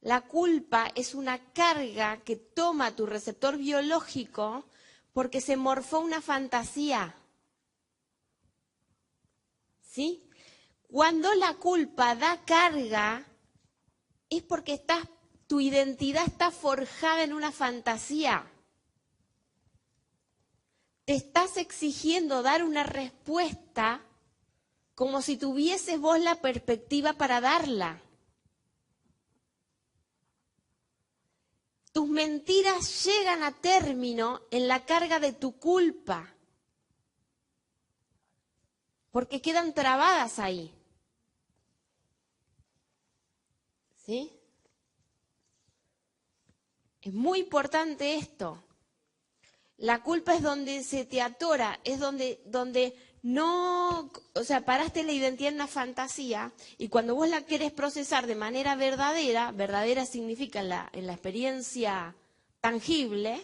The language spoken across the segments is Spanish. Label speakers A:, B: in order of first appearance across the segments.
A: La culpa es una carga que toma tu receptor biológico porque se morfó una fantasía. ¿Sí? Cuando la culpa da carga, es porque tu identidad está forjada en una fantasía. Te estás exigiendo dar una respuesta como si tuvieses vos la perspectiva para darla. Tus mentiras llegan a término en la carga de tu culpa, porque quedan trabadas ahí. ¿Sí? Es muy importante esto. La culpa es donde se te atora, es donde no, o sea, paraste la identidad en una fantasía y cuando vos la querés procesar de manera verdadera, verdadera significa en la experiencia tangible,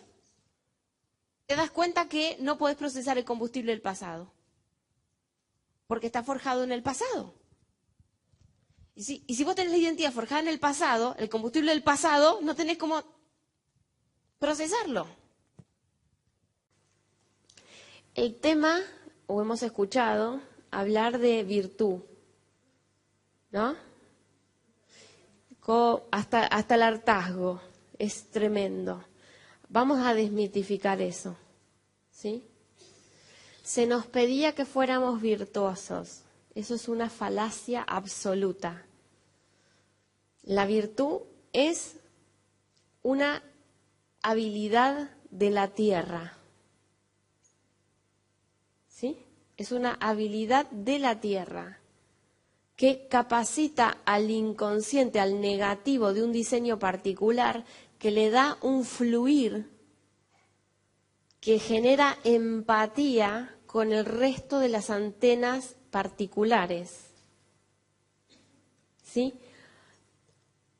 A: te das cuenta que no podés procesar el combustible del pasado, porque está forjado en el pasado. Y si vos tenés la identidad forjada en el pasado, el combustible del pasado, no tenés cómo procesarlo. El tema, o hemos escuchado, hablar de virtud, ¿no? Hasta el hartazgo, es tremendo. Vamos a desmitificar eso, ¿sí? Se nos pedía que fuéramos virtuosos. Eso es una falacia absoluta. La virtud es una habilidad de la tierra. ¿Sí? Es una habilidad de la tierra que capacita al inconsciente, al negativo de un diseño particular, que le da un fluir que genera empatía con el resto de las antenas particulares. ¿Sí?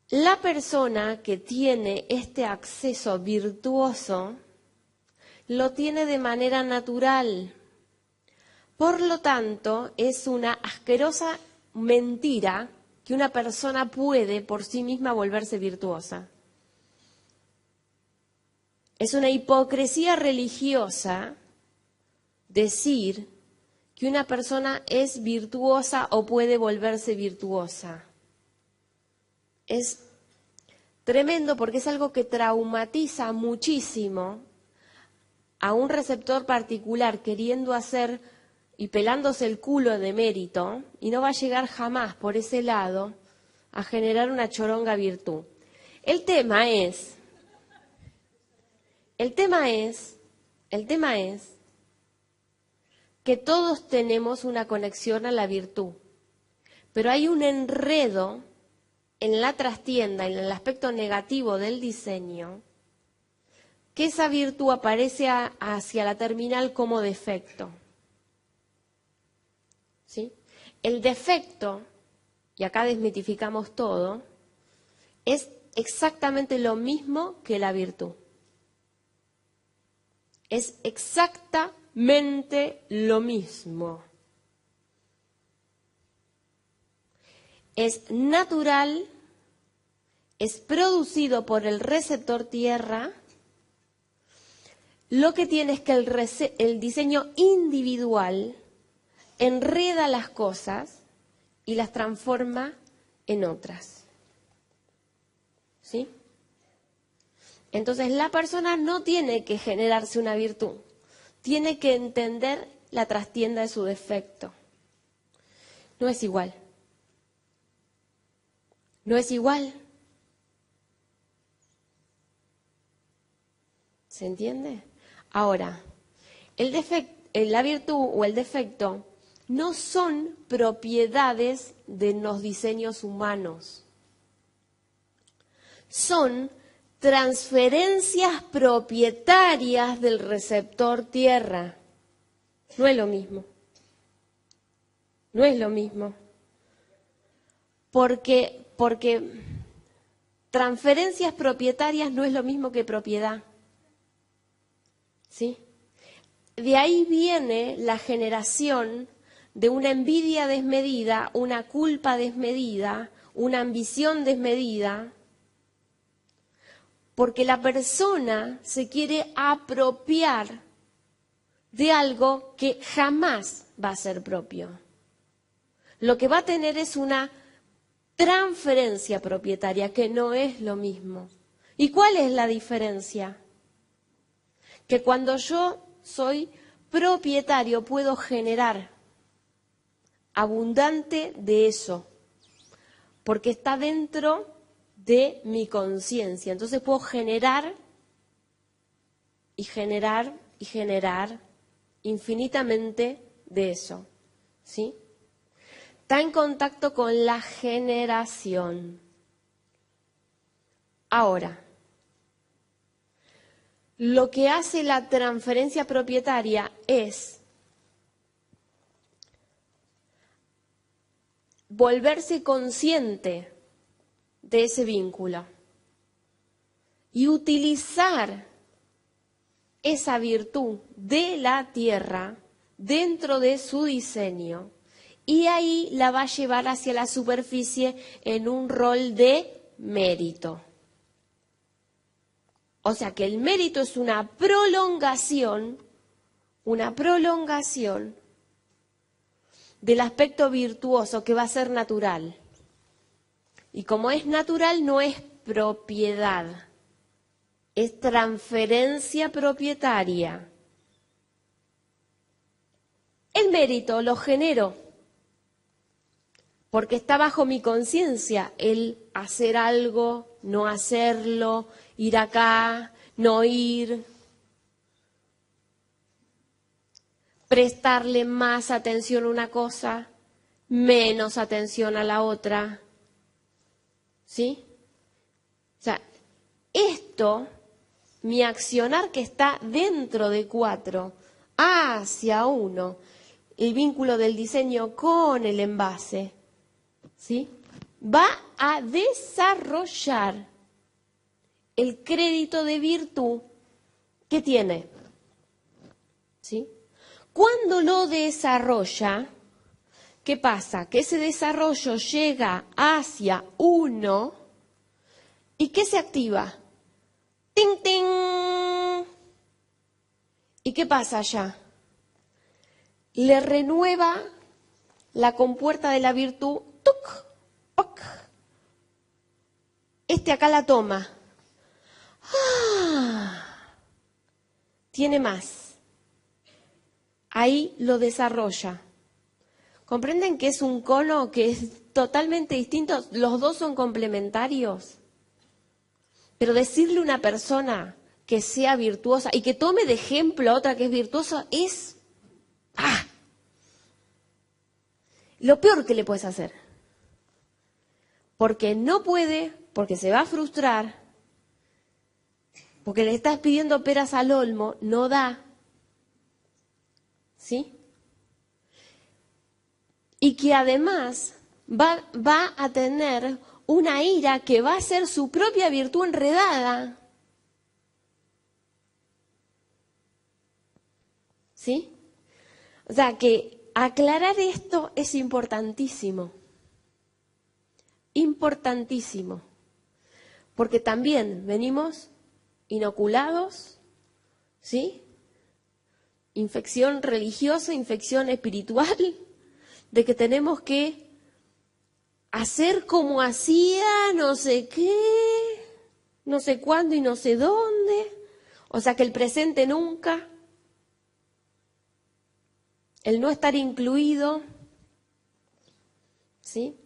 A: La persona que tiene este acceso virtuoso lo tiene de manera natural. Por lo tanto, es una asquerosa mentira que una persona puede por sí misma volverse virtuosa. Es una hipocresía religiosa decir que una persona es virtuosa o puede volverse virtuosa. Es tremendo porque es algo que traumatiza muchísimo a un receptor particular queriendo hacer y pelándose el culo de mérito, y no va a llegar jamás por ese lado a generar una choronga virtud. El tema es que todos tenemos una conexión a la virtud, pero hay un enredo en la trastienda, en el aspecto negativo del diseño, que esa virtud aparece hacia la terminal como defecto. ¿Sí? El defecto, y acá desmitificamos todo, es exactamente lo mismo que la virtud. Es exactamente lo mismo. Es natural, es producido por el receptor tierra. Lo que tiene es que el diseño individual enreda las cosas y las transforma en otras. ¿Sí? Entonces la persona no tiene que generarse una virtud, tiene que entender la trastienda de su defecto. No es igual. No es igual. ¿Se entiende? Ahora, la virtud o el defecto no son propiedades de los diseños humanos. Son transferencias propietarias del receptor tierra. No es lo mismo. No es lo mismo. Porque transferencias propietarias no es lo mismo que propiedad. ¿Sí? De ahí viene la generación de una envidia desmedida, una culpa desmedida, una ambición desmedida, porque la persona se quiere apropiar de algo que jamás va a ser propio. Lo que va a tener es una transferencia propietaria, que no es lo mismo. ¿Y cuál es la diferencia? Que cuando yo soy propietario puedo generar abundante de eso, porque está dentro de mi conciencia. Entonces puedo generar y generar y generar infinitamente de eso, ¿sí? Está en contacto con la generación. Ahora, lo que hace la transferencia propietaria es volverse consciente de ese vínculo y utilizar esa virtud de la tierra dentro de su diseño, y ahí la va a llevar hacia la superficie en un rol de mérito. O sea que el mérito es una prolongación del aspecto virtuoso que va a ser natural. Y como es natural, no es propiedad, es transferencia propietaria. El mérito lo genero porque está bajo mi conciencia el hacer algo, no hacerlo, ir acá, no ir, prestarle más atención a una cosa, menos atención a la otra. ¿Sí? O sea, esto, mi accionar que está dentro de 4, hacia 1, el vínculo del diseño con el envase, ¿sí? Va a desarrollar el crédito de virtud que tiene, ¿sí? Cuando lo desarrolla, ¿qué pasa? Que ese desarrollo llega hacia 1 y ¿qué se activa? ¡Ting, ting! ¿Y qué pasa allá? Le renueva la compuerta de la virtud. ¡Tuc! ¡Poc! Este acá la toma. ¡Ah! Tiene más. Ahí lo desarrolla. ¿Comprenden que es un cono que es totalmente distinto? Los dos son complementarios. Pero decirle a una persona que sea virtuosa y que tome de ejemplo a otra que es virtuosa es lo peor que le puedes hacer. Porque no puede, porque se va a frustrar, porque le estás pidiendo peras al olmo, no da. ¿Sí? Y que además va a tener una ira que va a ser su propia virtud enredada. ¿Sí? O sea que aclarar esto es importantísimo. Importantísimo. Porque también venimos inoculados, ¿sí? Infección religiosa, infección espiritual, de que tenemos que hacer como hacía no sé qué, no sé cuándo y no sé dónde. O sea que el presente nunca, el no estar incluido, ¿sí?